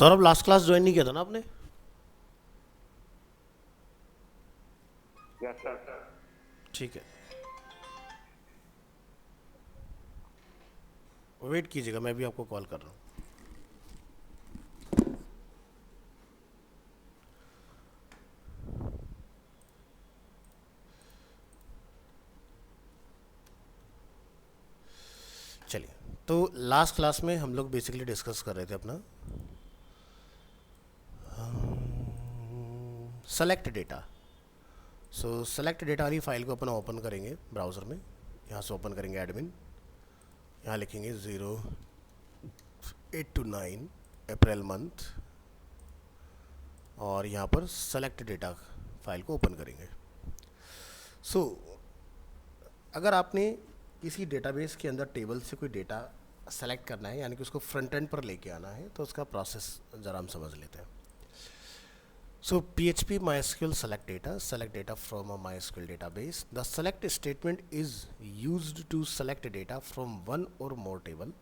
Saurabh last class join नहीं किया था ना आपने? Yes sir. ठीक है, वेट कीजिएगा, मैं भी आपको कॉल कर रहा हूँ। चलिए, तो लास्ट क्लास में हम लोग बेसिकली डिस्कस कर रहे थे अपना सेलेक्ट डेटा। सो सेलेक्ट डेटा वाली फाइल को अपन ओपन करेंगे ब्राउज़र में। यहाँ से ओपन करेंगे एडमिन, यहाँ लिखेंगे 08 to 9 अप्रैल मंथ, और यहाँ पर सेलेक्ट डेटा फाइल को ओपन करेंगे। सो अगर आपने किसी डेटाबेस के अंदर टेबल से कोई डेटा सेलेक्ट करना है, यानी कि उसको फ्रंट एंड पर लेके आना है, तो उसका प्रोसेस ज़रा हम समझ लेते हैं। सो PHP MySQL select data from a MySQL database. The select statement is used to select data from one or more table.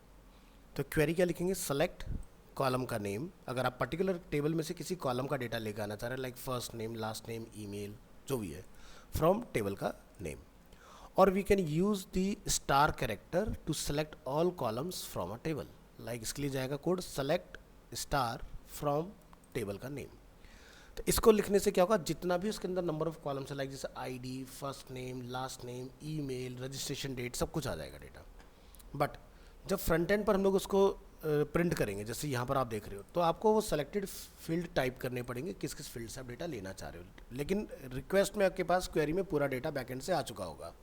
तो क्वेरी क्या लिखेंगे? सेलेक्ट कॉलम का नेम, अगर आप पर्टिकुलर टेबल में से किसी कॉलम का डेटा लेकर आना चाह रहे हैं, like first name, last name, email, जो भी है, फ्रॉम टेबल का नेम। और we can use the star character to select all columns from a table. Like इसके लिए जाएगा code select star from table का नेम। तो इसको लिखने से क्या होगा, जितना भी उसके अंदर नंबर ऑफ कॉलम्स है, लाइक जैसे ID, first name, last name, email, registration date, सब कुछ आ जाएगा डेटा। बट जब फ्रंट एंड पर हम लोग उसको प्रिंट करेंगे, जैसे यहाँ पर आप देख रहे हो, तो आपको वो सेलेक्टेड फील्ड टाइप करने पड़ेंगे, किस किस फील्ड से आप डेटा लेना चाह रहे हो। लेकिन रिक्वेस्ट में आपके पास क्वेरी में पूरा डेटा बैकएंड से आ चुका होगा।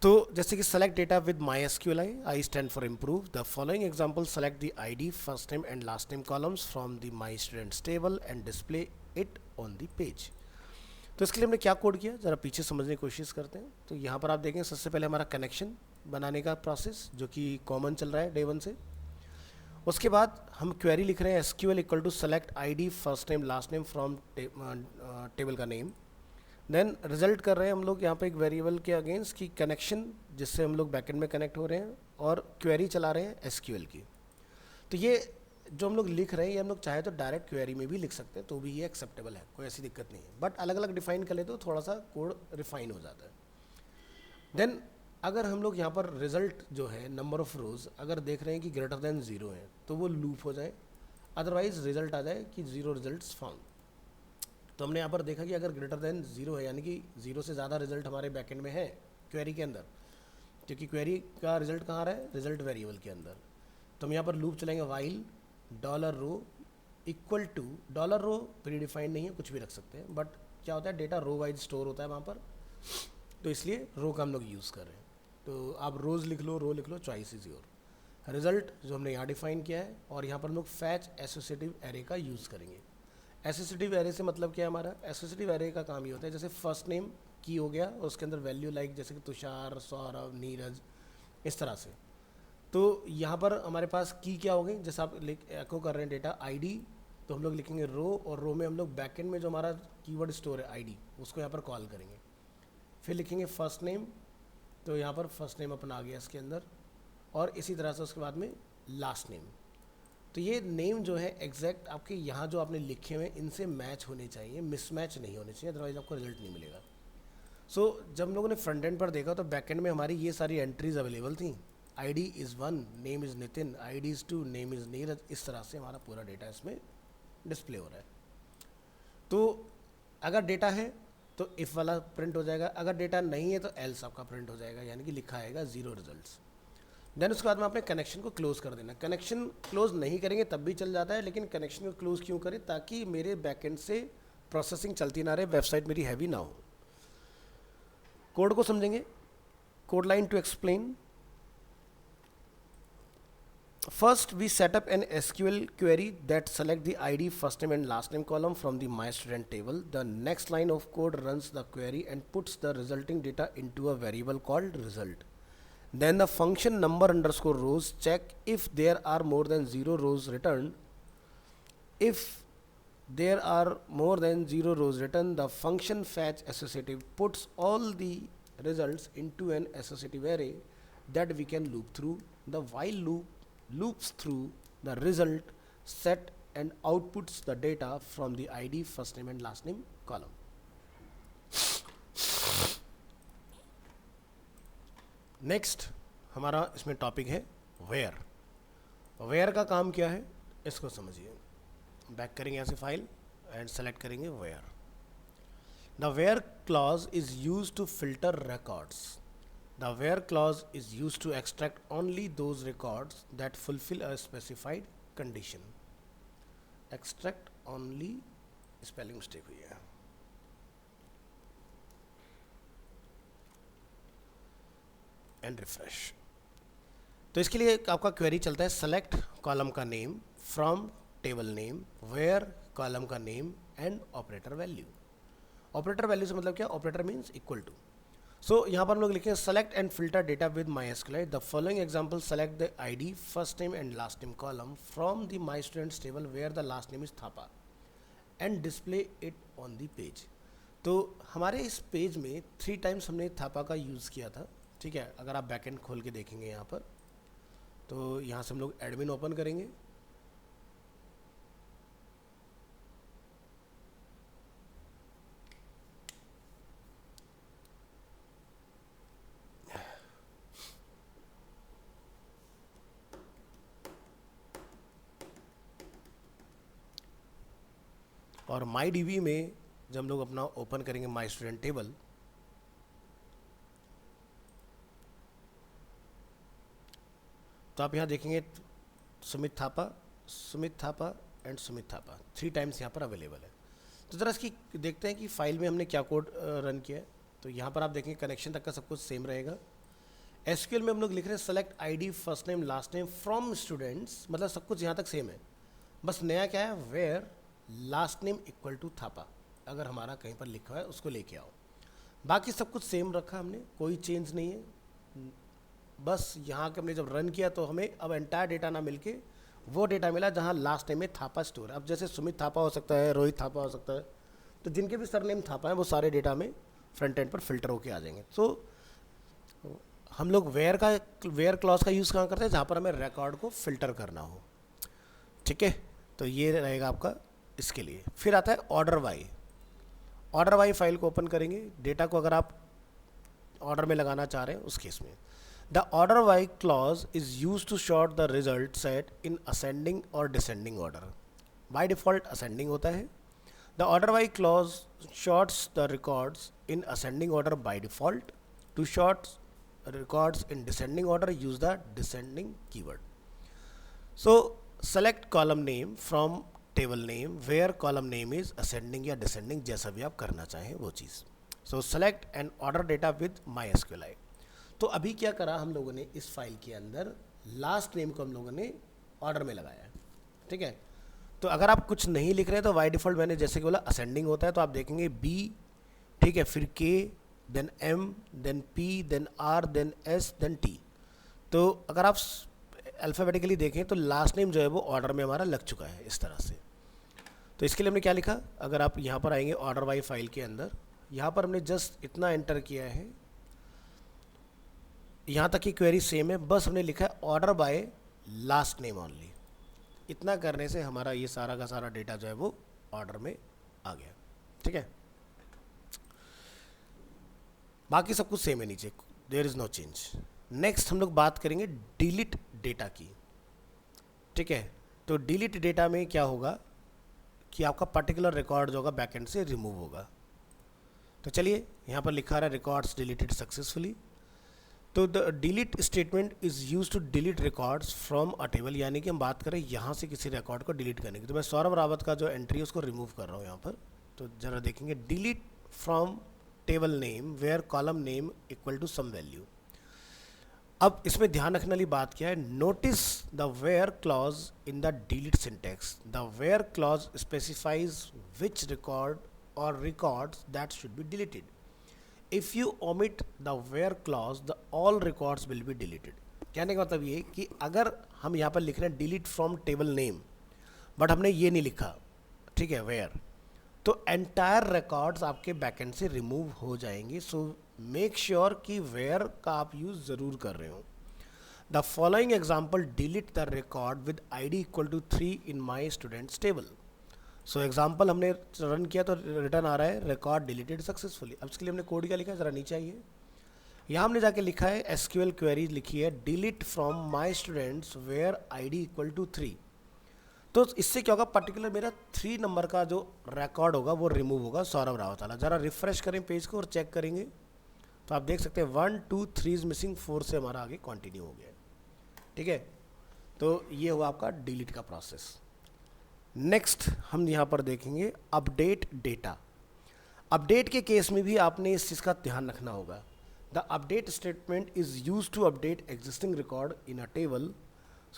तो जैसे कि select data with MySQL I stand for improve the following example, select the ID, first name and last name columns from the my students table and display it on the page. तो इसके लिए हमने क्या code किया, ज़रा पीछे समझने की कोशिश करते हैं। तो यहाँ पर आप देखें, सबसे पहले हमारा कनेक्शन बनाने का प्रोसेस, जो कि कॉमन चल रहा है डे 1 से। उसके बाद हम क्वेरी लिख रहे हैं SQL equal to select ID, first name, last name from table का नेम। देन रिजल्ट कर रहे हैं हम लोग यहाँ पे एक वेरिएबल के अगेंस्ट की कनेक्शन, जिससे हम लोग बैकएंड में कनेक्ट हो रहे हैं, और क्वेरी चला रहे हैं SQL की। तो ये जो हम लोग लिख रहे हैं, ये हम लोग चाहे तो डायरेक्ट क्वेरी में भी लिख सकते हैं, तो भी ये एक्सेप्टेबल है, कोई ऐसी दिक्कत नहीं है। बट अलग अलग डिफाइन कर ले तो थोड़ा सा कोड रिफाइन हो जाता है। देन अगर हम लोग यहाँ पर रिजल्ट जो है, नंबर ऑफ रोज अगर देख रहे हैं कि ग्रेटर देन 0 है, तो वो लूप हो जाए, अदरवाइज रिजल्ट आ जाए कि 0 रिजल्ट्स फाउंड। तो हमने यहाँ पर देखा कि अगर ग्रेटर देन 0 है, यानी कि 0 से ज़्यादा रिजल्ट हमारे बैकएंड में है क्वेरी के अंदर, क्योंकि क्वेरी का रिजल्ट कहाँ आ रहा है, रिजल्ट वेरिएबल के अंदर। तो हम यहाँ पर लूप चलाएंगे while $row equal to $row predefined नहीं है, कुछ भी रख सकते हैं, बट क्या होता है, डेटा रो वाइज स्टोर होता है वहाँ पर, तो इसलिए रो का हम लोग यूज़ कर रहे हैं। तो आप रोज़ लिख लो, रो लिख लो, चॉइस इज योर। रिजल्ट जो हमने यहाँ डिफाइन किया है, और यहाँ पर हम लोग फैच एसोसिएटिव एरे का यूज़ करेंगे। एसोसिएटिव एरे से मतलब क्या है, हमारा एसोसिएटिव एरे का काम ये होता है, जैसे फर्स्ट नेम की हो गया और उसके अंदर वैल्यू लाइक जैसे कि तुषार, सौरभ, नीरज, इस तरह से। तो यहाँ पर हमारे पास की क्या हो गई, जैसे आप एको कर रहे हैं डेटा आईडी, तो हम लोग लिखेंगे रो, और रो में हम लोग बैकएंड में जो हमारा कीवर्ड स्टोर है आईडी, उसको यहाँ पर कॉल करेंगे। फिर लिखेंगे फर्स्ट नेम, तो यहाँ पर फर्स्ट नेम अपना आ गया इसके अंदर, और इसी तरह से उसके बाद में लास्ट नेम। तो ये नेम जो है एग्जैक्ट आपके यहाँ जो आपने लिखे हुए इनसे मैच होने चाहिए, मिसमैच नहीं होने चाहिए, अदरवाइज आपको रिजल्ट नहीं मिलेगा। सो जब हम लोगों ने फ्रंट एंड पर देखा, तो बैक एंड में हमारी ये सारी एंट्रीज अवेलेबल थी। ID is 1, name is Nitin, ID is 2, name is Neeraj, इस तरह से हमारा पूरा डेटा इसमें डिस्प्ले हो रहा है। तो अगर डेटा है तो इफ़ वाला प्रिंट हो जाएगा, अगर डेटा नहीं है तो एल्स आपका प्रिंट हो जाएगा, यानी कि लिखा आएगा 0 रिजल्ट्स। देन उसके बाद में आपने कनेक्शन को क्लोज कर देना। कनेक्शन क्लोज नहीं करेंगे तब भी चल जाता है, लेकिन कनेक्शन को क्लोज क्यों करें, ताकि मेरे बैकएंड से प्रोसेसिंग चलती ना रहे, वेबसाइट मेरी हैवी ना हो। कोड को समझेंगे, code line to explain. First, we set up an SQL query that select the ID, first name and last name column from the My Student table. The next line of code runs the query and puts the resulting data into a variable called result. Then the function number underscore rows check if there are more than 0 rows returned. If there are more than 0 rows returned, the function fetch associative puts all the results into an associative array that we can loop through. The while loop loops through the result set and outputs the data from the ID, first name and last name column. Next हमारा इसमें topic है where. Where का काम क्या है इसको समझिए. Back करेंगे ऐसे फाइल एंड सेलेक्ट करेंगे where. The where clause is use to filter records. The where clause is use to extract only those records that fulfil a specified condition. Extract only, spelling mistake हुई है. And refresh. तो इसके लिए आपका query चलता है select column का name from table name, where column का name and operator value. Operator value से मतलब क्या? Operator means equal to. सो यहाँ पर हम लोग लिखेंगे select and filter data with MySQL. The following example select the ID, first name and last name column from the my students table where the last name is Thapa and display it on the page. तो हमारे इस page में 3 times हमने थापा का use किया था. ठीक है, अगर आप बैकएंड खोल के देखेंगे यहाँ पर, तो यहाँ से हम लोग एडमिन ओपन करेंगे. और माई डीबी में जब हम लोग अपना ओपन करेंगे माई स्टूडेंट टेबल, तो आप यहाँ देखेंगे सुमित थापा, सुमित थापा एंड सुमित थापा 3 टाइम्स यहाँ पर अवेलेबल है. तो ज़रा इसकी देखते हैं कि फाइल में हमने क्या कोड रन किया है. तो यहाँ पर आप देखेंगे कनेक्शन तक का सब कुछ सेम रहेगा. एसक्यूएल में हम लोग लिख रहे हैं select ID, first name, last name from students, मतलब सब कुछ यहाँ तक सेम है. बस नया क्या है? Where last name equal to Thapa. अगर हमारा कहीं पर लिखा है उसको लेके आओ. बाकी सब कुछ सेम रखा हमने, कोई चेंज नहीं है. बस यहाँ के हमने जब रन किया तो हमें अब एंटायर डेटा ना मिलके वो डेटा मिला जहाँ लास्ट नेम में थापा स्टोर है. अब जैसे सुमित थापा हो सकता है, रोहित थापा हो सकता है, तो जिनके भी सरनेम थापा है वो सारे डेटा में फ्रंट एंड पर फिल्टर होके आ जाएंगे. तो हम लोग वेयर क्लॉज का यूज़ कहाँ करते हैं? जहाँ पर हमें रिकॉर्ड को फिल्टर करना हो. ठीक है, तो ये रहेगा आपका इसके लिए. फिर आता है order by. Order by file को ओपन करेंगे. डेटा को अगर आप ऑर्डर में लगाना चाह रहे हैं उस केस में the order by clause is use to sort the result set in ascending और descending order. By default ascending होता है. The order by clause sorts the records in ascending order by default. To sort records in descending order use the descending keyword. So select column name from table name where column name is ascending या descending, जैसा भी आप करना चाहें वो चीज़. So select and order data with my SQL. तो अभी क्या करा हम लोगों ने इस फाइल के अंदर, लास्ट नेम को हम लोगों ने ऑर्डर में लगाया है. ठीक है, तो अगर आप कुछ नहीं लिख रहे तो बाय डिफॉल्ट मैंने जैसे कि बोला असेंडिंग होता है. तो आप देखेंगे B, ठीक है, फिर K, then M, then P, then R, then S, then T. तो अगर आप अल्फ़ाबेटिकली देखें तो लास्ट नेम जो है वो ऑर्डर में हमारा लग चुका है इस तरह से. तो इसके लिए हमने क्या लिखा? अगर आप यहाँ पर आएंगे ऑर्डर बाई फाइल के अंदर, यहाँ पर हमने जस्ट इतना एंटर किया है. यहाँ तक की क्वेरी सेम है, बस हमने लिखा है order by last name only. इतना करने से हमारा ये सारा का सारा डेटा जो है वो ऑर्डर में आ गया. ठीक है, बाकी सब कुछ सेम है नीचे, there is no change. Next हम लोग बात करेंगे डिलीट डेटा की. ठीक है, तो डिलीट डेटा में क्या होगा कि आपका पर्टिकुलर रिकॉर्ड जो होगा बैकएंड से रिमूव होगा. तो चलिए यहाँ पर लिखा रहा है रिकॉर्ड्स डिलीटेड सक्सेसफुली. तो the delete statement is use to delete records from a table, यानी कि हम बात करें यहाँ से किसी रिकॉर्ड को डिलीट करने की. तो मैं सौरभ रावत का जो एंट्री है उसको रिमूव कर रहा हूँ यहाँ पर. तो ज़रा देखेंगे delete from table name where column name equal to some value. अब इसमें ध्यान रखने वाली बात क्या है? Notice the where clause in the delete syntax. The where clause specifies which record और records that should be deleted. If you omit the where clause the all records will be deleted. कहने का मतलब ये कि अगर हम यहाँ पर लिख रहे हैं delete from table name but हमने ये नहीं लिखा, ठीक है, वेयर, तो एंटायर रिकॉर्ड्स आपके बैकएंड से रिमूव हो जाएंगे. सो मेक श्योर कि वेयर का आप यूज़ ज़रूर कर रहे हो. The following example delete the record with ID equal to 3 in my students table. So example हमने रन किया तो रिटर्न आ रहा है रिकॉर्ड डिलीटेड सक्सेसफुली। अब इसके लिए हमने कोड क्या लिखा है, ज़रा नीचे आइए। यहाँ हमने जाके लिखा है SQL क्वेरी लिखी है delete from my students where ID equal to 3। तो इससे क्या होगा, पर्टिकुलर मेरा 3 नंबर का जो रिकॉर्ड होगा वो रिमूव होगा, सौरभ रावत वाला। ज़रा रिफ्रेश करें पेज को और चेक करेंगे तो आप देख सकते हैं 1 2 3 इज मिसिंग, 4 से हमारा आगे कंटिन्यू हो गया। ठीक है, तो ये हुआ आपका डिलीट का प्रोसेस। नेक्स्ट हम यहाँ पर देखेंगे अपडेट डेटा। अपडेट के केस में भी आपने इस चीज़ का ध्यान रखना होगा। The update statement is use to update existing record in a table.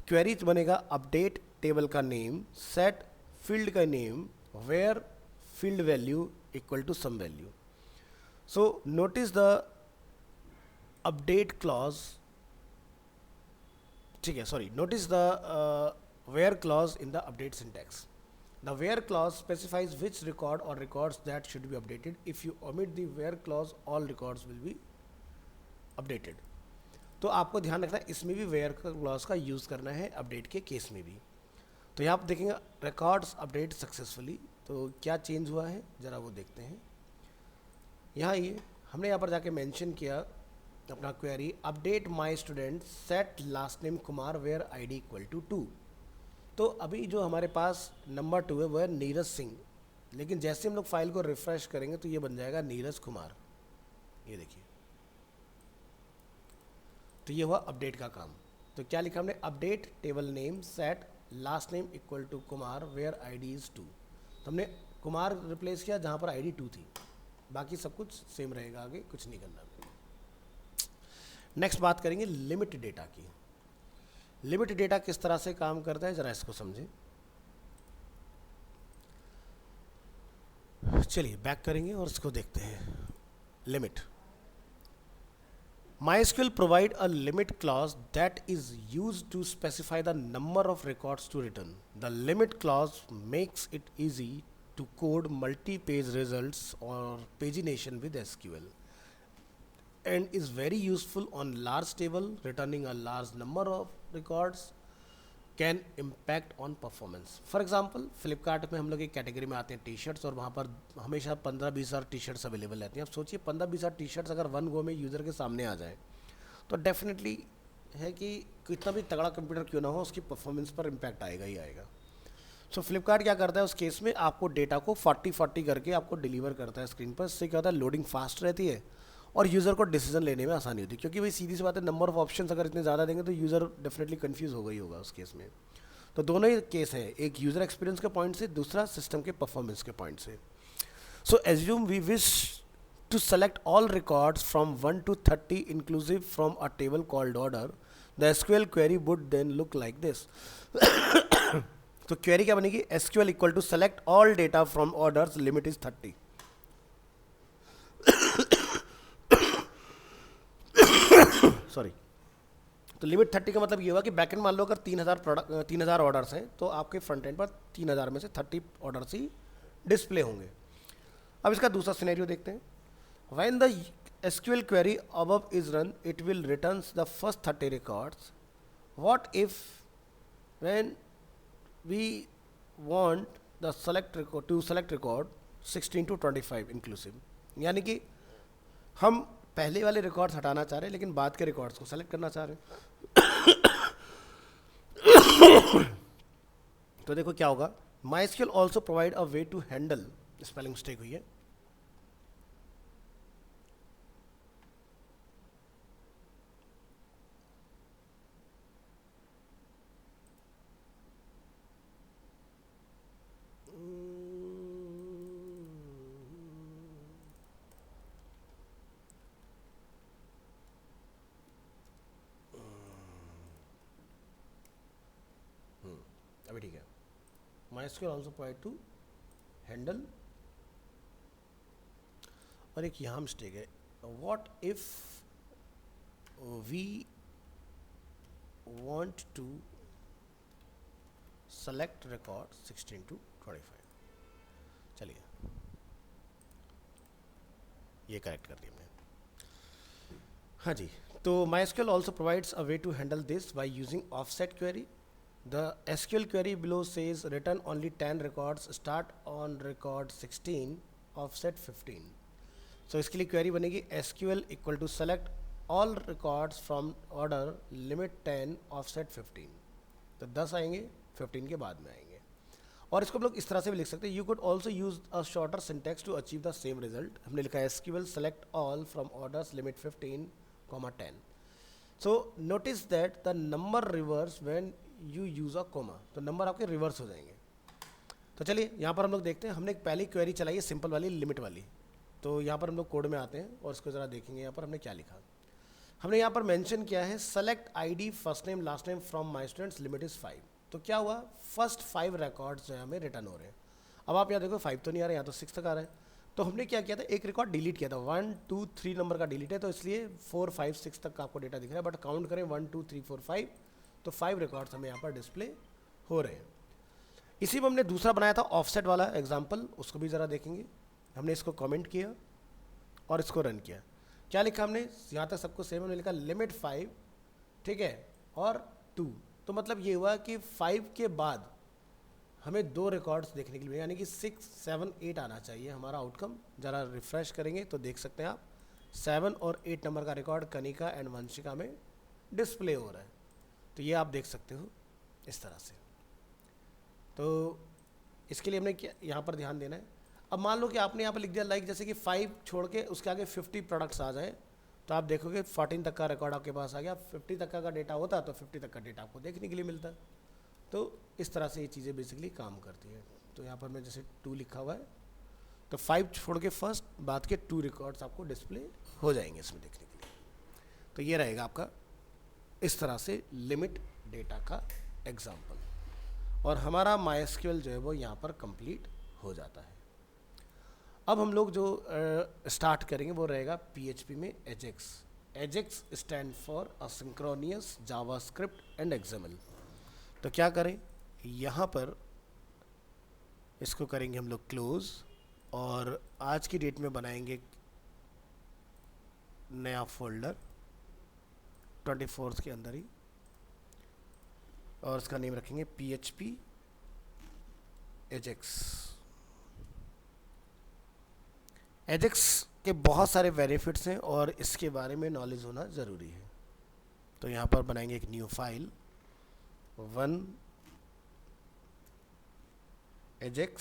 Query बनेगा अपडेट टेबल का नेम, सेट फील्ड का name, where field value equal to some value. So notice the update clause, ठीक है, sorry, notice the where clause in the update syntax. The where clause specifies which record or records that should be updated. If you omit the where clause, all records will be updated. तो आपको ध्यान रखना है इसमें भी where clause का use करना है अपडेट के केस में भी। तो यहाँ आप देखेंगे रिकॉर्ड्स अपडेट सक्सेसफुली, तो क्या चेंज हुआ है ज़रा वो देखते हैं। यहाँ ये हमने यहाँ पर जाके मेंशन किया अपना query update my student set last name Kumar where ID equal to 2। तो अभी जो हमारे पास नंबर 2 है वो है नीरज सिंह, लेकिन जैसे हम लोग फाइल को रिफ्रेश करेंगे तो ये बन जाएगा नीरज कुमार। ये देखिए, तो ये हुआ अपडेट का काम। तो क्या लिखा हमने, update table name set last name equal to Kumar where ID is 2। तो हमने कुमार रिप्लेस किया जहाँ पर ID 2 थी, बाकी सब कुछ सेम रहेगा, आगे कुछ नहीं करना। नेक्स्ट बात करेंगे लिमिट डेटा की। लिमिट डेटा किस तरह से काम करता है ज़रा इसको समझें। चलिए बैक करेंगे और इसको देखते हैं। Limit, MySQL provide a limit clause that is used to specify the number of records to return. The limit clause makes it easy to code multi-page results or pagination with SQL and is very useful on large table. Returning a large number of records can impact on performance. For example, Flipkart में हम लोग एक category में आते हैं T shirts, और वहाँ पर हमेशा 15-20 हज़ार टी शर्ट्स अवेलेबल रहती हैं। अब सोचिए 15-20 हज़ार टी शर्ट्स अगर वन गो में यूज़र के सामने आ जाए तो डेफिनेटली है कि कितना भी तगड़ा कंप्यूटर क्यों ना हो उसकी परफॉर्मेंस पर इम्पैक्ट आएगा ही आएगा। सो फ्लिपकार्ट क्या करता है उस केस में, आपको डेटा को 40-40 करके आपको डिलीवर करता है स्क्रीन पर। इससे क्या होता है, लोडिंग फास्ट रहती है और यूज़र को डिसीजन लेने में आसानी होती है, क्योंकि भाई सीधी सी बात है नंबर ऑफ ऑप्शंस अगर इतने ज़्यादा देंगे तो यूज़र डेफिनेटली कंफ्यूज होगा ही होगा उस केस में। तो दोनों ही केस हैं, एक यूज़र एक्सपीरियंस के पॉइंट से, दूसरा सिस्टम के परफॉर्मेंस के पॉइंट से। So assume we wish to select all records from 1 to 30 inclusive from a table called order. The SQL query would then look like this. तो query क्या बनेगी, SQL equal to select all data from orders, limit is 30. Sorry, तो limit 30 का मतलब ये हुआ कि backend मान लो अगर 3000 ऑर्डर्स हैं तो आपके फ्रंट एंड पर 3000 में से 30 ऑर्डर्स ही डिस्प्ले होंगे। अब इसका दूसरा सिनेरियो देखते हैं। When the SQL query above is run, it will returns the first 30 records. What if when we want the select record 16 to 25 inclusive, यानी कि हम पहले वाले रिकॉर्ड्स हटाना चाह रहे हैं लेकिन बाद के रिकॉर्ड्स को सेलेक्ट करना चाह रहे हैं। तो देखो क्या होगा, MySQL also provide a way to handle, spelling mistake हुई है, अभी ठीक है। MySQL also provide to handle, और एक यहाँ मिस्टेक है, what if we want to select record 16 to 25। चलिए ये करेक्ट कर दिया हमने। हाँ जी, तो MySQL also provides a way to handle this by using offset query. The SQL query below says return only 10 records, start on record 16, offset 15. So इसके लिए query बनेगी SQL equal to select all records from order limit 10 offset 15. तो 10 आएंगे, 15 के बाद में आएंगे. और इसको हम लोग इस तरह से भी लिख सकते हैं. You could also use a shorter syntax to achieve the same result. हमने लिखा है SQL select all from orders limit 15, 10. So notice that the number reverse when you use a comma. तो नंबर आपके रिवर्स हो जाएंगे. तो चलिए यहाँ पर हम लोग देखते हैं. हमने एक पहली क्वेरी चलाई है सिंपल वाली, लिमिट वाली. तो यहाँ पर हम लोग कोड में आते हैं और इसको ज़रा देखेंगे. यहाँ पर हमने क्या लिखा. हमने यहाँ पर मेंशन किया है select ID first name last name from my students limit is 5. तो क्या हुआ, फर्स्ट 5 रिकॉर्ड्स जो है हमें रिटर्न हो रहे हैं. अब आप यहाँ देखो 5 तो नहीं आ रहा है, यहाँ तो 6 तक आ रहा है. तो हमने क्या किया था, एक रिकॉर्ड डिलीट किया था. 1 2 3 नंबर का डिलीट है, तो इसलिए 4 5 6 तक का आपको डेटा दिख रहा है. बट काउंट करें 1 2 3 4 5, तो 5 रिकॉर्ड्स हमें यहाँ पर डिस्प्ले हो रहे हैं. इसी में हमने दूसरा बनाया था ऑफसेट वाला एग्जाम्पल, उसको भी ज़रा देखेंगे. हमने इसको कमेंट किया और इसको रन किया. क्या लिखा हमने, यहाँ तक सबको सेम. हमने लिखा लिमिट 5, ठीक है, और 2. तो मतलब ये हुआ कि 5 के बाद हमें 2 रिकॉर्ड्स देखने के लिए, यानी कि 6 7 8 आना चाहिए हमारा आउटकम. ज़रा रिफ्रेश करेंगे तो देख सकते हैं आप 7 और 8 नंबर का रिकॉर्ड कनिका एंड वंशिका में डिस्प्ले हो रहा है. तो ये आप देख सकते हो इस तरह से. तो इसके लिए हमने क्या यहाँ पर ध्यान देना है. अब मान लो कि आपने यहाँ पर लिख दिया लाइक जैसे कि 5 छोड़ के उसके आगे 50 प्रोडक्ट्स आ जाएँ, तो आप देखोगे 14 तक का रिकॉर्ड आपके पास आ गया. 50 तक का डेटा होता तो 50 तक का डेटा आपको देखने के लिए मिलता. तो इस तरह से ये चीज़ें बेसिकली काम करती हैं. तो यहाँ पर मैं जैसे 2 लिखा हुआ है, तो 5 छोड़ के फर्स्ट बाद के 2 रिकॉर्ड्स आपको डिस्प्ले हो जाएंगे इसमें देखने के लिए. तो ये रहेगा आपका इस तरह से लिमिट डेटा का एग्जाम्पल. और हमारा MySQL जो है वो यहाँ पर कंप्लीट हो जाता है. अब हम लोग जो स्टार्ट करेंगे वो रहेगा PHP में AJAX. AJAX stand for asynchronous JavaScript and XML. तो क्या करें, यहाँ पर इसको करेंगे हम लोग क्लोज, और आज की डेट में बनाएंगे नया फोल्डर 24 के अंदर ही, और इसका नेम रखेंगे PHP AJAX. AJAX के बहुत सारे बेनिफिट्स हैं और इसके बारे में नॉलेज होना ज़रूरी है. तो यहाँ पर बनाएंगे एक new file 1 AJAX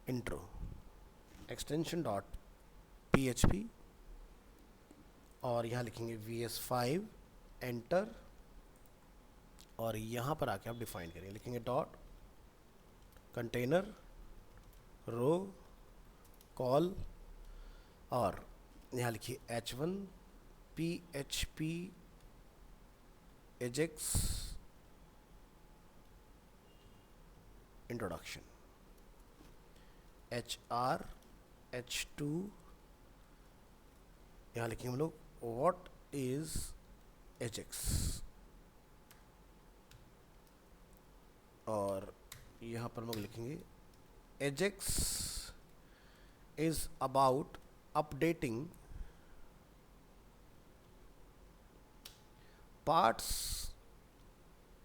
intro extension .php, और यहाँ लिखेंगे VS5 एंटर, और यहाँ पर आके आप डिफाइन करेंगे, लिखेंगे डॉट कंटेनर रो कॉल, और यहाँ लिखिए H1 PHP AJAX introduction, HR H2, यहाँ लिखेंगे हम लोग व्हाट इज AJAX, और यहाँ पर हम लोग लिखेंगे AJAX is about updating parts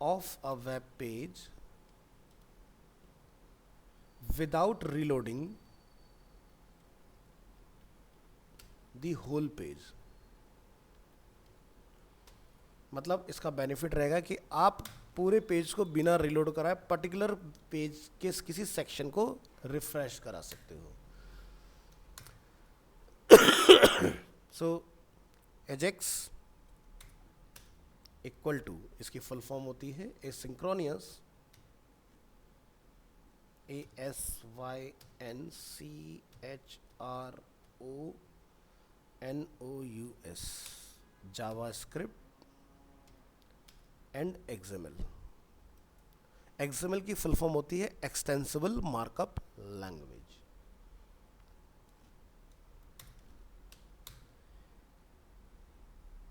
of a web page without reloading the whole page. मतलब इसका बेनिफिट रहेगा कि आप पूरे पेज को बिना रिलोड कराए पर्टिकुलर पेज के किसी सेक्शन को रिफ्रेश करा सकते हो. सो AJAX इक्वल टू, इसकी फुल फॉर्म होती है एसिंक्रोनियस, ASYNCHRONOUS JavaScript and XML. XML की फुल फॉर्म होती है extensible markup language.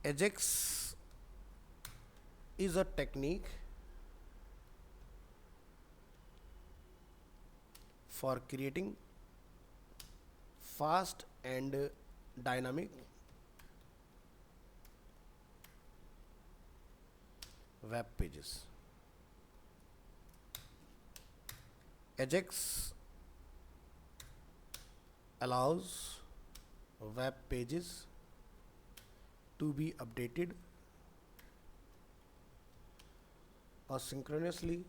AJAX is a technique for creating fast and dynamic web pages. Ajax allows web pages to be updated asynchronously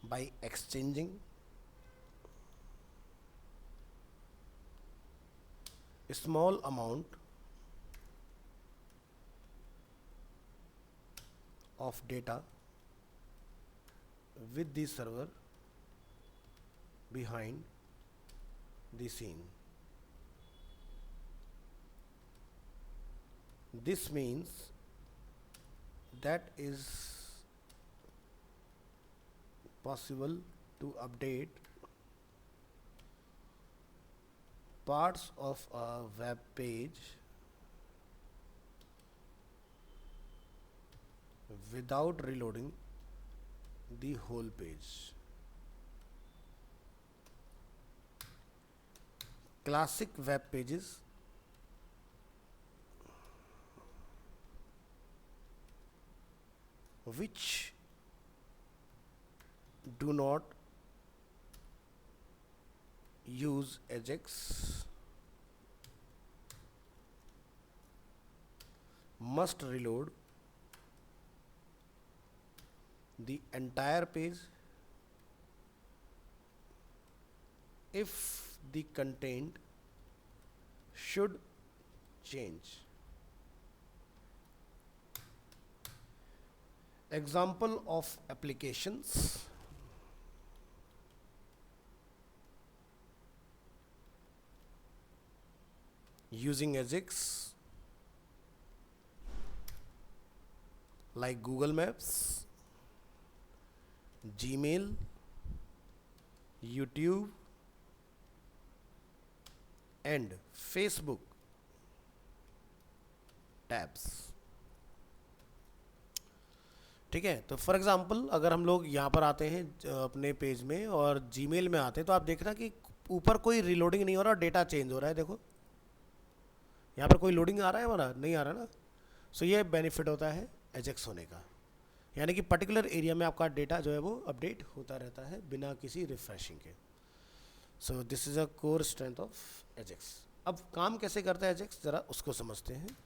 by exchanging a small amount of data with the server behind the scene. This means that is possible to update parts of a web page without reloading the whole page. Classic web pages which do not use Ajax must reload the entire page if the content should change. Example of applications: using Ajax like Google Maps, Gmail, YouTube and Facebook tabs. ठीक है, तो for example अगर हम लोग यहाँ पर आते हैं अपने पेज में और जीमेल में आते हैं तो आप देख रहे हैं कि ऊपर कोई रीलोडिंग नहीं हो रहा और डेटा चेंज हो रहा है. देखो यहाँ पर कोई लोडिंग आ रहा है हमारा, नहीं आ रहा ना. सो ये बेनिफिट होता है एजेक्स होने का, यानी कि पर्टिकुलर एरिया में आपका डेटा जो है वो अपडेट होता रहता है बिना किसी रिफ्रेशिंग के. So this is a core strength of Ajax. अब काम कैसे करता है एजेक्स, ज़रा उसको समझते हैं.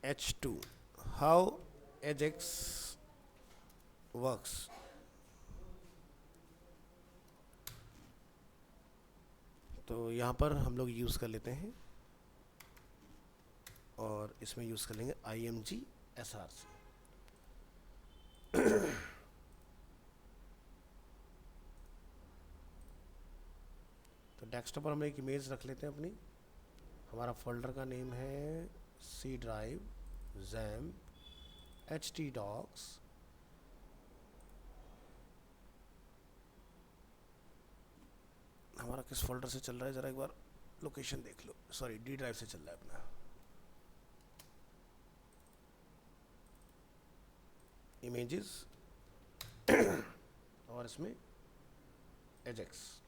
H2, how Ajax works. तो यहाँ पर हम लोग यूज़ कर लेते हैं और इसमें यूज़ कर लेंगे IMG SRC. तो डेस्कटॉप पर हम एक इमेज रख लेते हैं अपनी. हमारा फोल्डर का नेम है C ड्राइव, XAMPP, htdocs. हमारा किस फोल्डर से चल रहा है ज़रा एक बार लोकेशन देख लो. सॉरी, D ड्राइव से चल रहा है अपना. इमेजेस और इसमें एजेक्स.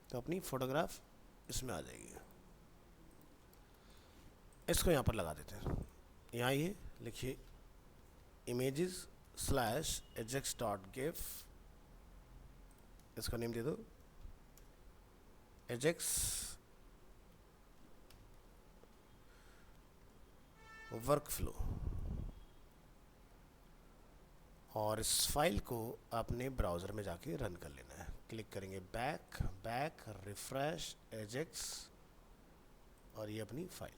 तो अपनी फोटोग्राफ इसमें आ जाएगी. इसको यहाँ पर लगा देते हैं. यहाँ ये लिखिए images/ajax.gif. इसका नेम दे दो ajax वर्कफ्लो. और इस फाइल को आपने ब्राउज़र में जाके रन कर लेना है. क्लिक करेंगे बैक रिफ्रेश एजेक्स और ये अपनी फाइल.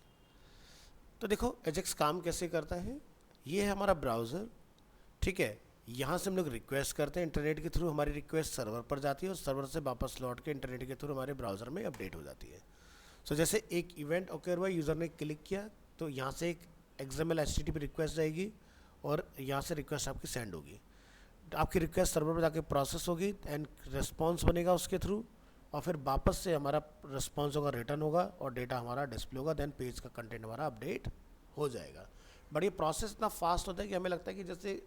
तो देखो एजेक्स काम कैसे करता है. ये है हमारा ब्राउज़र. ठीक है, यहाँ से हम लोग रिक्वेस्ट करते हैं इंटरनेट के थ्रू. हमारी रिक्वेस्ट सर्वर पर जाती है और सर्वर से वापस लौट के इंटरनेट के थ्रू हमारे ब्राउज़र में अपडेट हो जाती है. सो जैसे एक इवेंट ओकर हुआ, यूज़र ने क्लिक किया तो यहाँ से एक XML HTTP रिक्वेस्ट जाएगी और यहाँ से रिक्वेस्ट आपकी सेंड होगी. आपकी रिक्वेस्ट सर्वर पर जाके प्रोसेस होगी एंड रिस्पॉन्स बनेगा उसके थ्रू, और फिर वापस से हमारा रिस्पॉन्स होगा, रिटर्न होगा और डेटा हमारा डिस्प्ले होगा, देन पेज का कंटेंट हमारा अपडेट हो जाएगा। बट ये प्रोसेस इतना फास्ट होता है कि हमें लगता है कि जैसे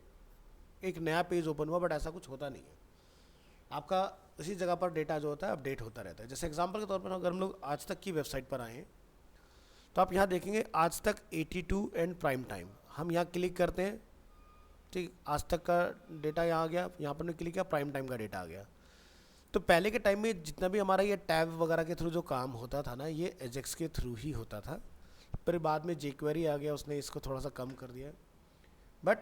एक नया पेज ओपन हुआ, बट ऐसा कुछ होता नहीं है। आपका इसी जगह पर डेटा जो होता है अपडेट होता रहता है। जैसे एग्जांपल के तौर पर अगर हम लोग आज तक की वेबसाइट पर आए हैं तो आप यहाँ देखेंगे आज तक 82 एंड प्राइम टाइम, हम यहाँ क्लिक करते हैं, ठीक, आज तक का डेटा यहाँ आ गया, यहाँ पर क्लिक किया, प्राइम टाइम का डेटा आ गया। तो पहले के टाइम में जितना भी हमारा ये टैब वगैरह के थ्रू जो काम होता था ना, ये एजेक्स के थ्रू ही होता था। फिर बाद में जेक्वेरी आ गया, उसने इसको थोड़ा सा कम कर दिया। बट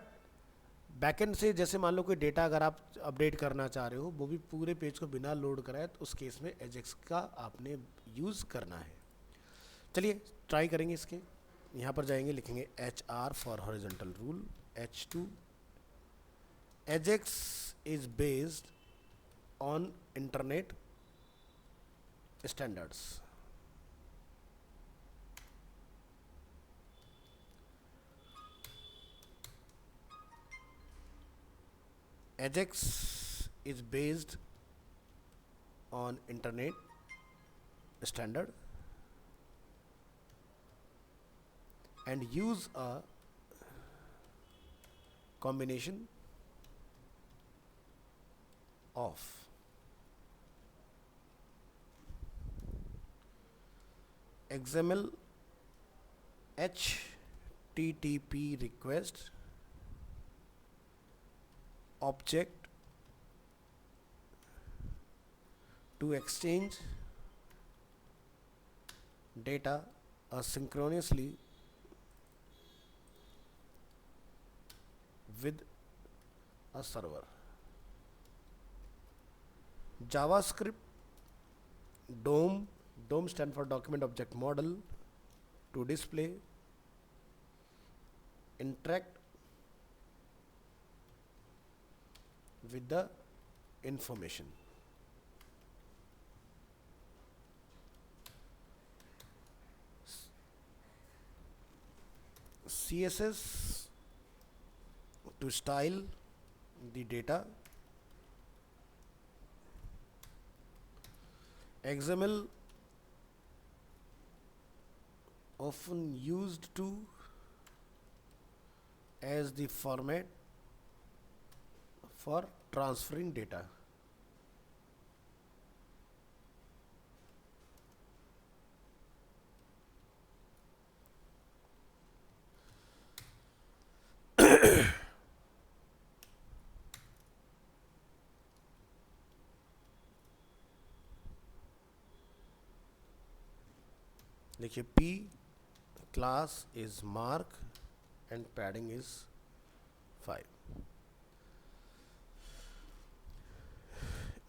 बैकएंड से जैसे मान लो कोई डेटा अगर आप अपडेट करना चाह रहे हो, वो भी पूरे पेज को बिना लोड कराए, तो उस केस में एजेक्स का आपने यूज़ करना है। चलिए ट्राई करेंगे इसके। यहाँ पर जाएंगे, लिखेंगे HR for horizontal rule, H2। Ajax is based on internet standards. Ajax is based on internet standard and use a combination of XML HTTP request, object to exchange data asynchronously with a server. JavaScript DOM stand for document object model, to display, interact with the information. CSS to style the data. XML often used to as the format for transferring data. देखिए P class is mark and padding is 5.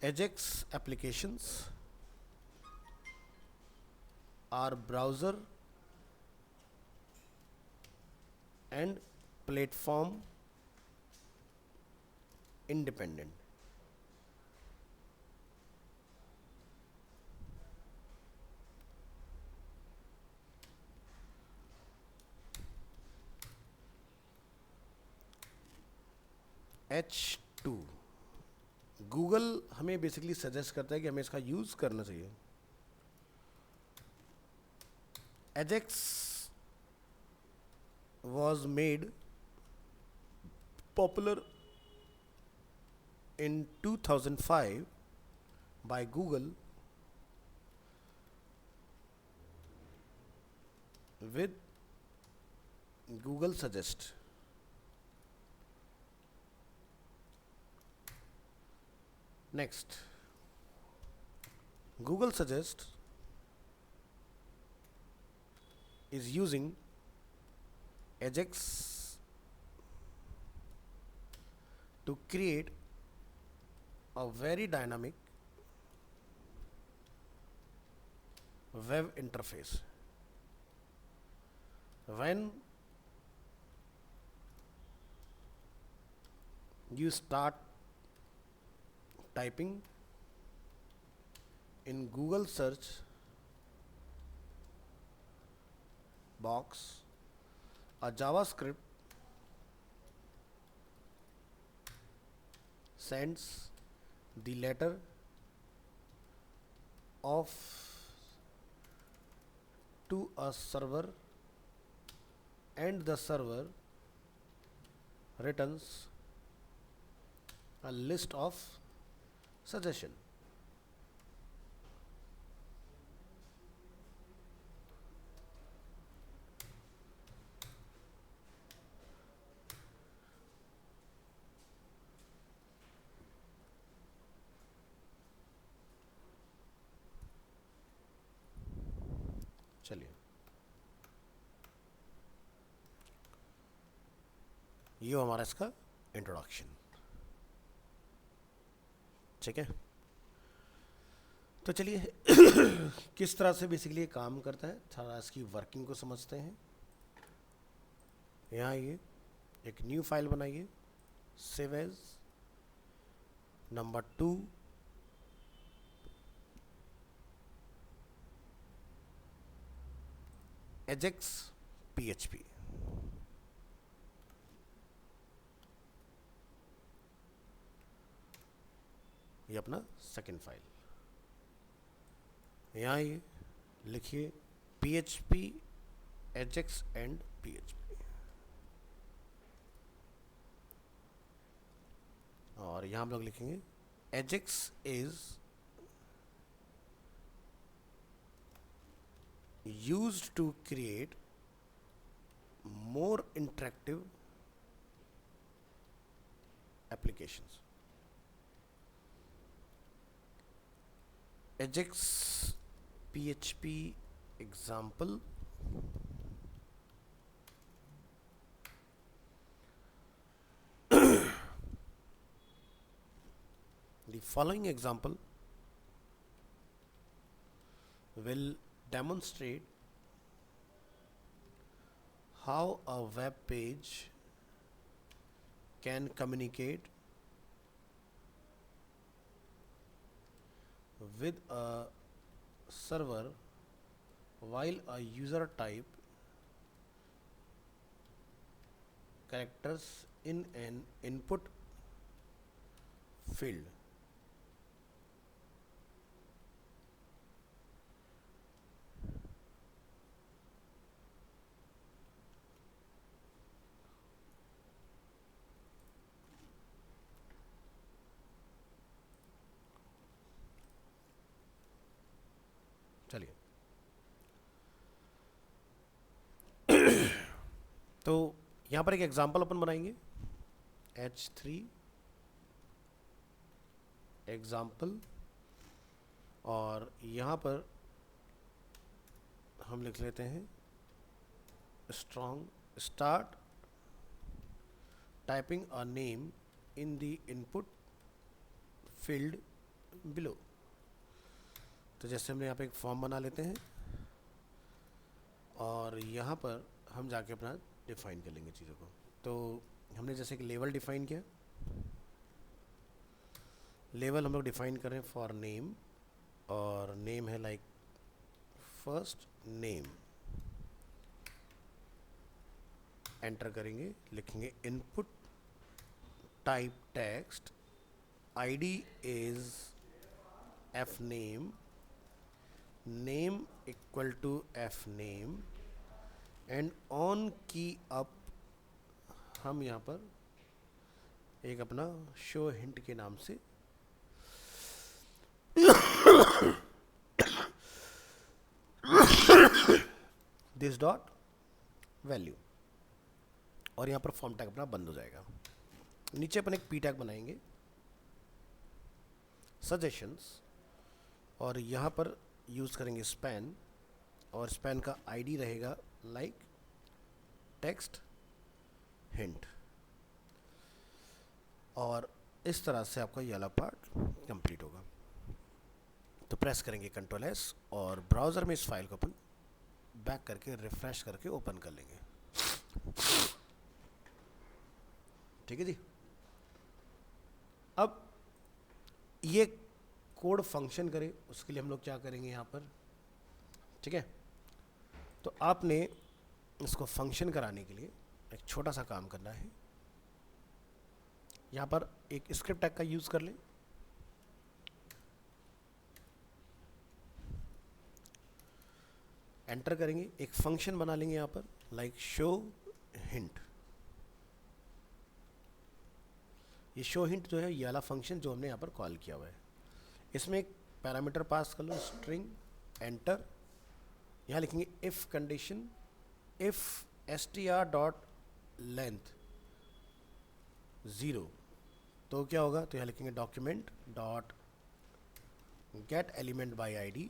Ajax applications are browser and platform independent. H2 Google हमें basically suggest करता है कि हमें इसका use करना चाहिए। Ajax was made popular in 2005 by Google with Google Suggest. Next, Google Suggest is using Ajax to create a very dynamic web interface. When you start typing in Google search box a JavaScript sends the letter of to a server and the server returns a list of suggestion. चलिए, ये हमारा इसका introduction, ठीक है। तो चलिए किस तरह से बेसिकली ये काम करता है, थोड़ा इसकी वर्किंग को समझते हैं। यहाँ ये एक न्यू फाइल बनाइए, save as number 2 ajax php। ये अपना सेकेंड फाइल, यहाँ ये लिखिए php ajax एंड php, और यहाँ हम लोग लिखेंगे ajax is used to create more interactive applications. Ajax PHP example, the following example will demonstrate how a web page can communicate with a server while a user type characters in an input field. चलिए, तो यहाँ पर एक example अपन बनाएंगे, h3 example, और यहाँ पर हम लिख लेते हैं strong start typing a name in the input field below. तो जैसे हमने यहाँ पे एक फॉर्म बना लेते हैं, और यहाँ पर हम जाके अपना डिफाइन कर लेंगे चीज़ों को। तो हमने जैसे कि लेवल डिफाइन किया, लेवल हम लोग डिफाइन करें फॉर नेम, और नेम है लाइक फर्स्ट नेम, एंटर करेंगे, लिखेंगे input type text, ID is F name, name equal to F name, and on key up हम यहाँ पर एक अपना शो हिंट के नाम से दिस डॉट वैल्यू, और यहाँ पर फॉर्म टैग अपना बंद हो जाएगा। नीचे अपन एक पी टैग बनाएंगे सजेशंस, और यहाँ पर यूज़ करेंगे स्पैन, और स्पैन का आईडी रहेगा लाइक टेक्स्ट हिंट, और इस तरह से आपका ये वाला पार्ट कंप्लीट होगा। तो प्रेस करेंगे कंट्रोल एस, और ब्राउज़र में इस फाइल को अपन बैक करके रिफ्रेश करके ओपन कर लेंगे। ठीक है जी। अब ये कोड फंक्शन करे उसके लिए हम लोग क्या करेंगे यहाँ पर, ठीक है। तो आपने इसको फंक्शन कराने के लिए एक छोटा सा काम करना है। यहाँ पर एक स्क्रिप्ट टैग का यूज़ कर लें। एंटर करेंगे, एक फंक्शन बना लेंगे यहाँ पर लाइक शो हिंट। ये शो हिंट जो है ये वाला फंक्शन जो हमने यहाँ पर कॉल किया हुआ है, इसमें एक पैरामीटर पास कर लो स्ट्रिंग। एंटर, यहाँ लिखेंगे if condition if str dot length 0, तो क्या होगा, तो यहाँ लिखेंगे document dot get element by ID.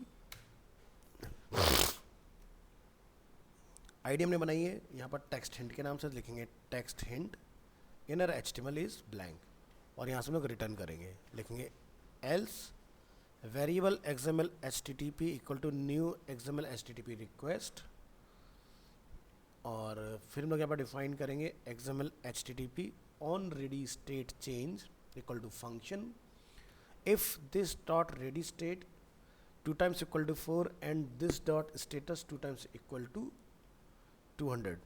ID हमने बनाई है यहाँ पर टेक्स्ट हिंट के नाम से, लिखेंगे text hint inner HTML is blank, और यहाँ से हम लोग रिटर्न करेंगे, लिखेंगे else variable XML HTTP equal to new XML HTTP request, और फिर हम लोग यहाँ पर डिफाइन करेंगे XML HTTP on ready state change equal to function if this dot ready state 2 times equal to 4 and this dot status 2 times equal to 200।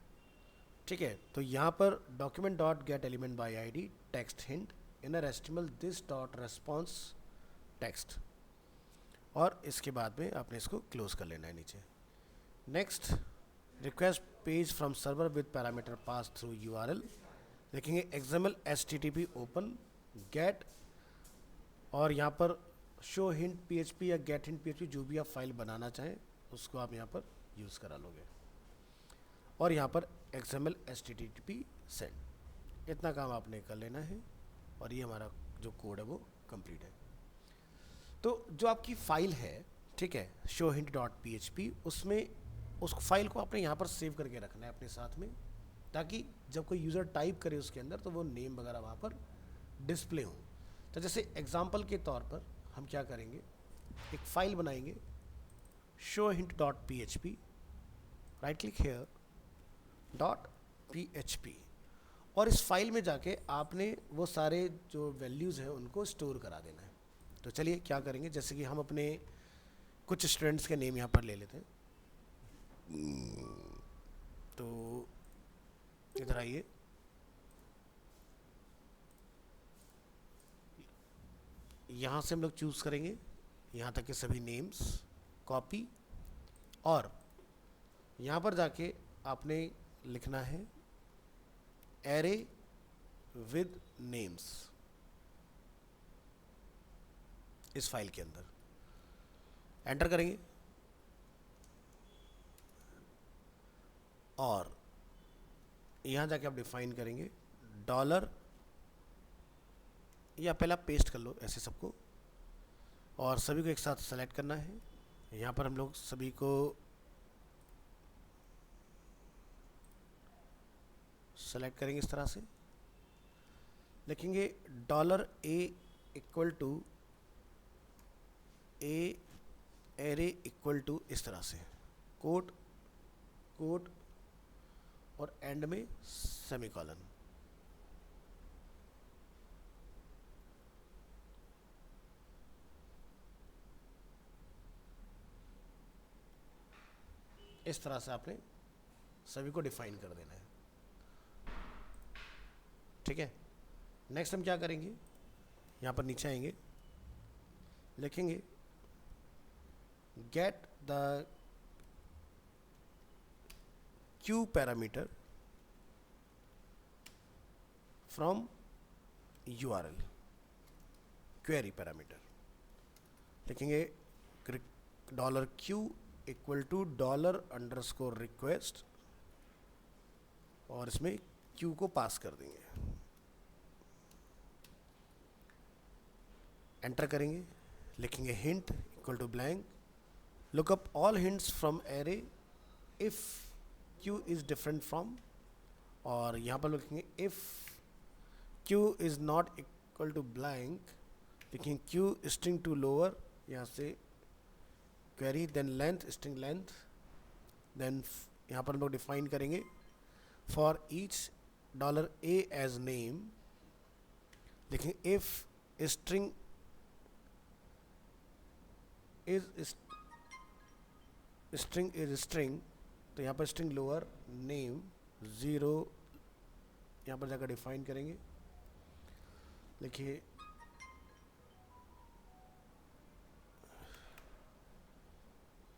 ठीक है, तो यहाँ पर document dot get element by ID text hint inner HTML this dot response text, और इसके बाद में आपने इसको क्लोज कर लेना है नीचे। Next, request page from server with parameter pass through URL, देखेंगे XML HTTP ओपन गेट, और यहाँ पर शो हिंट PHP या गेट हिंट PHP जो भी आप फाइल बनाना चाहें उसको आप यहाँ पर यूज़ करा लोगे, और यहाँ पर XML HTTP सेंड। इतना काम आपने कर लेना है और ये हमारा जो कोड है वो कंप्लीट है। तो जो आपकी फ़ाइल है, ठीक है, शो हिंट डॉट PHP, उसमें उस फाइल को आपने यहाँ पर सेव करके रखना है अपने साथ में, ताकि जब कोई यूज़र टाइप करे उसके अंदर तो वो नेम वगैरह वहाँ पर डिस्प्ले हो। तो जैसे एग्जांपल के तौर पर हम क्या करेंगे, एक फ़ाइल बनाएंगे show hint dot PHP, right click here dot PHP, और इस फाइल में जाके आपने वो सारे जो वैल्यूज़ हैं उनको स्टोर करा देना है। तो चलिए क्या करेंगे, जैसे कि हम अपने कुछ स्टूडेंट्स के नेम यहाँ पर ले लेते हैं। तो इधर आइए, यहाँ से हम लोग चूज़ करेंगे यहाँ तक के सभी नेम्स, कॉपी, और यहाँ पर जाके आपने लिखना है एरे विद नेम्स इस फाइल के अंदर। एंटर करेंगे और यहाँ जाके आप डिफाइन करेंगे डॉलर, या पहले आप पेस्ट कर लो ऐसे सबको, और सभी को एक साथ सेलेक्ट करना है। यहाँ पर हम लोग सभी को सेलेक्ट करेंगे इस तरह से, लिखेंगे dollar A equal to A array equal to, इस तरह से कोट कोट और एंड में सेमीकोलन। इस तरह से आपने सभी को डिफाइन कर देना है। ठीक है, नेक्स्ट हम क्या करेंगे, यहाँ पर नीचे आएंगे, लिखेंगे get the Q parameter from URL, query parameter, लिखेंगे dollar Q equal to dollar underscore request, और इसमें Q को पास कर देंगे। एंटर करेंगे, लिखेंगे hint equal to blank, look up all hints from array if Q is different from, और यहाँ पर लिखेंगे if Q is not equal to blank, लिखेंगे Q string to lower, यहाँ से query, then length string length, then यहाँ पर हम लोग डिफाइन करेंगे for each dollar A as name, लिखेंगे if string is string is string, तो यहाँ पर string lower name 0, यहाँ पर जाकर डिफाइन करेंगे लिखिए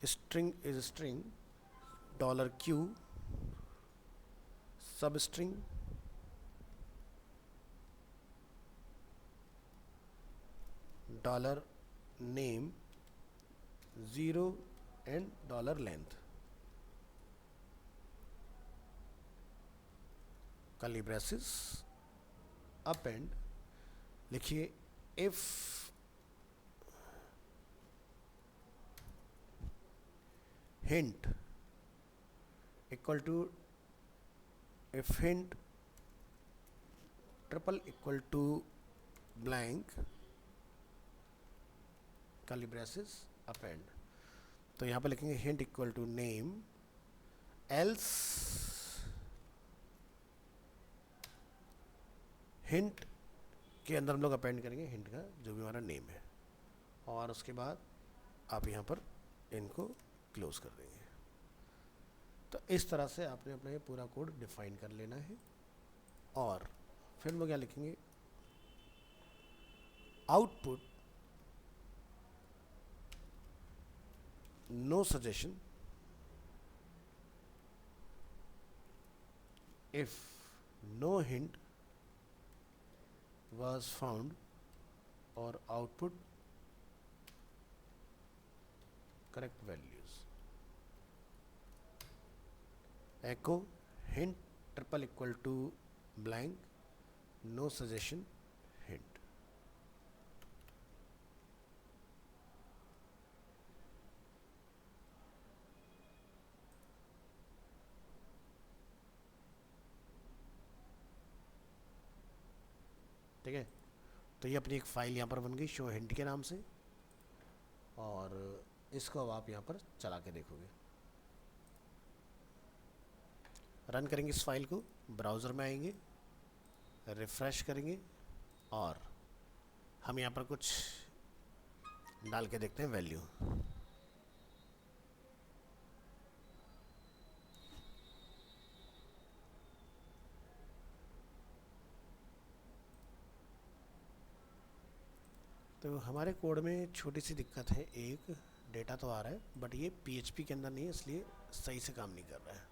string is string, dollar Q substring, dollar name zero and dollar length, curly braces up and लिखिए if hint equal to, if hint triple equal to blank, curly braces up and. तो यहाँ पर लिखेंगे hint equal to name, else hint के अंदर हम लोग append करेंगे हिंट का जो भी हमारा नेम है, और उसके बाद आप यहाँ पर इनको क्लोज कर देंगे। तो इस तरह से आपने अपना ये पूरा कोड डिफाइन कर लेना है। और फिर हम लोग क्या लिखेंगे, output no suggestion if no hint was found, or output correct values, echo hint triple equal to blank, no suggestion hint। ठीक है, तो ये अपनी एक फाइल यहाँ पर बन गई शो हिंट के नाम से, और इसको अब आप यहाँ पर चला के देखोगे। रन करेंगे इस फाइल को, ब्राउज़र में आएंगे, रिफ़्रेश करेंगे, और हम यहाँ पर कुछ डाल के देखते हैं वैल्यू। तो हमारे कोड में छोटी सी दिक्कत है, एक डेटा तो आ रहा है बट ये PHP के अंदर नहीं है, इसलिए सही से काम नहीं कर रहा है।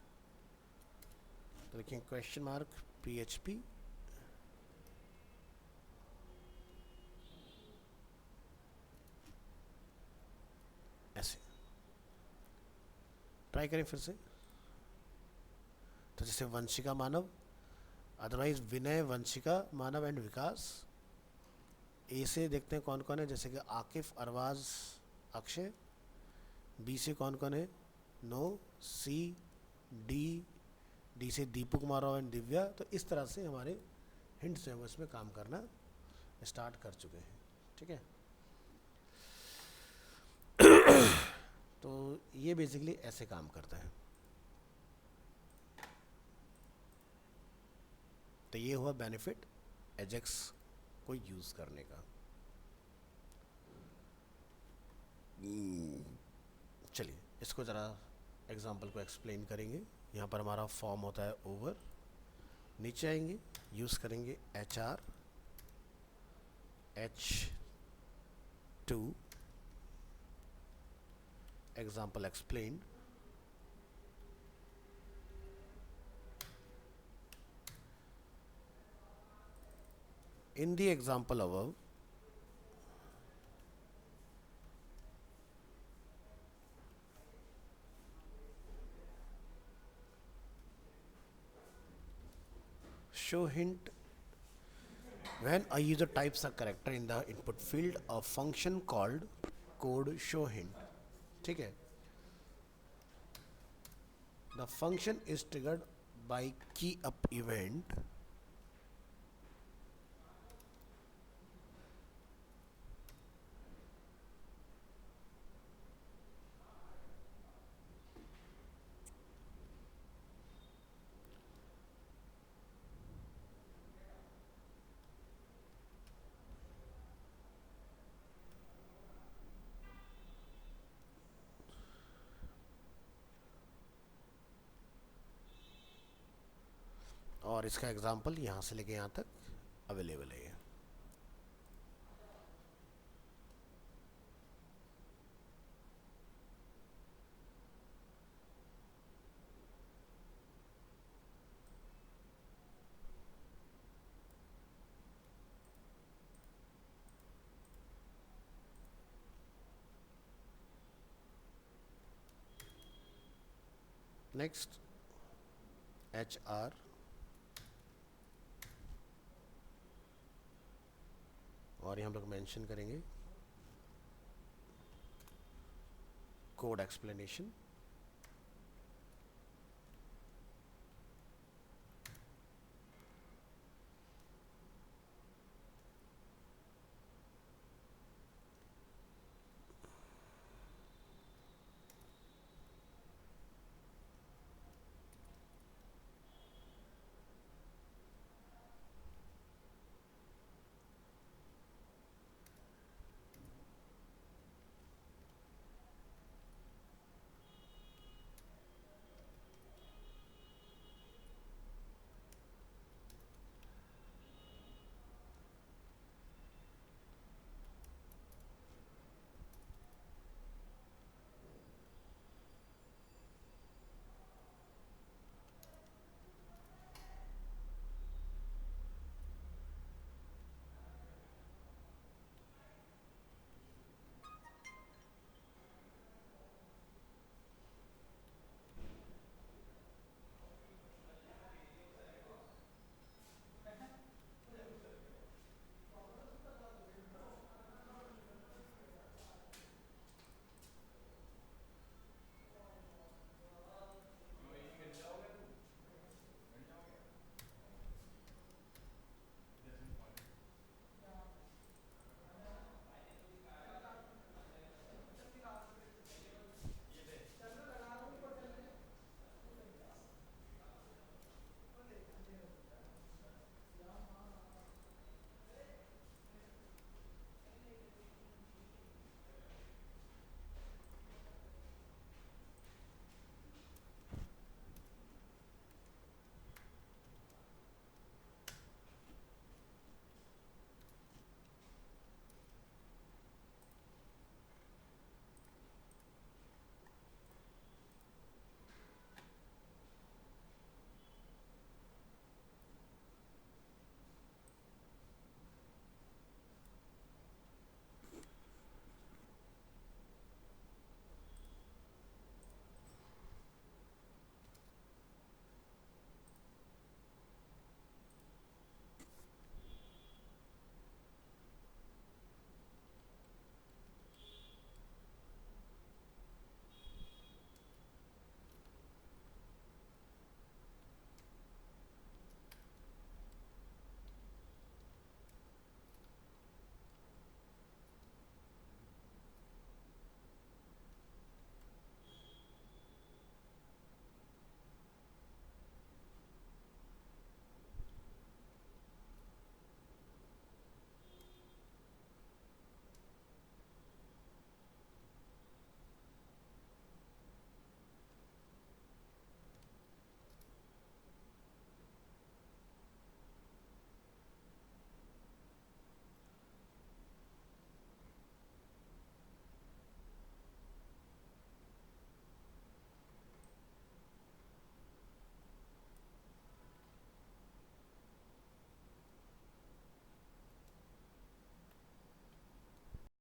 तो देखिए क्वेश्चन मार्क PHP, ऐसे ट्राई करें फिर से। तो जैसे वंशिका मानव, अदरवाइज विनय, वंशिका मानव एंड विकास। ए से देखते हैं कौन कौन है, जैसे कि आकिफ, अरवाज, अक्षय। बी से कौन कौन है, नो, सी, डी से दीपू कुमार राव एंड दिव्या। तो इस तरह से हमारे हिंट से हम इसमें काम करना स्टार्ट कर चुके हैं। ठीक है, तो ये बेसिकली ऐसे काम करता है। तो ये हुआ बेनिफिट एजेक्स को यूज़ करने का। चलिए इसको ज़रा एग्जांपल को एक्सप्लेन करेंगे। यहाँ पर हमारा फॉर्म होता है ओवर, नीचे आएंगे, यूज़ करेंगे HR H2 example explain. In the example above, show hint when a user types a character in the input field, a function called code show hint। ठीक है, the function is triggered by key up event और इसका example यहाँ से लेके यहाँ तक available है। नेक्स्ट HR, और ये हम लोग मेंशन करेंगे कोड एक्सप्लेनेशन।